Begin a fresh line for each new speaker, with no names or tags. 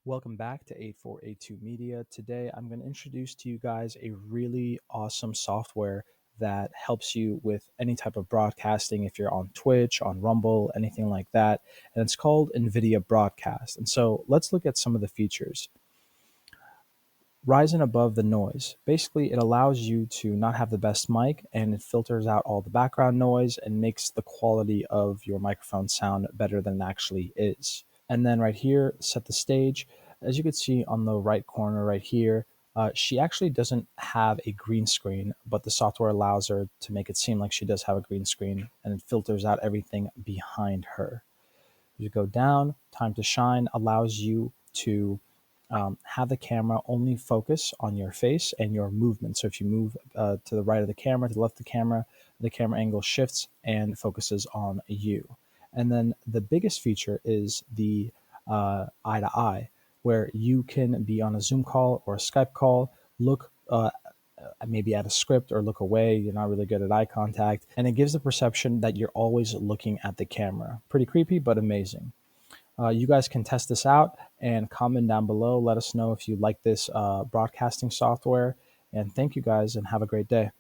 Welcome back to 8482 Media. Today, I'm going to introduce to you guys a really awesome software that helps you with any type of broadcasting if you're on Twitch, on Rumble, anything like that. And it's called NVIDIA Broadcast. And so let's look at some of the features. Rising above the noise. Basically, it allows you to not have the best mic and it filters out all the background noise and makes the quality of your microphone sound better than it actually is. And then right here, set the stage. As you can see on the right corner right here, she actually doesn't have a green screen, but the software allows her to make it seem like she does have a green screen, and it filters out everything behind her. You go down, time to shine allows you to have the camera only focus on your face and your movement. So if you move to the right of the camera, to the left of the camera angle shifts and focuses on you. And then the biggest feature is the eye to eye, where you can be on a Zoom call or a Skype call, look maybe at a script or look away. You're not really good at eye contact. And it gives the perception that you're always looking at the camera. Pretty creepy, but amazing. You guys can test this out and comment down below. Let us know if you like this broadcasting software. And thank you guys and have a great day.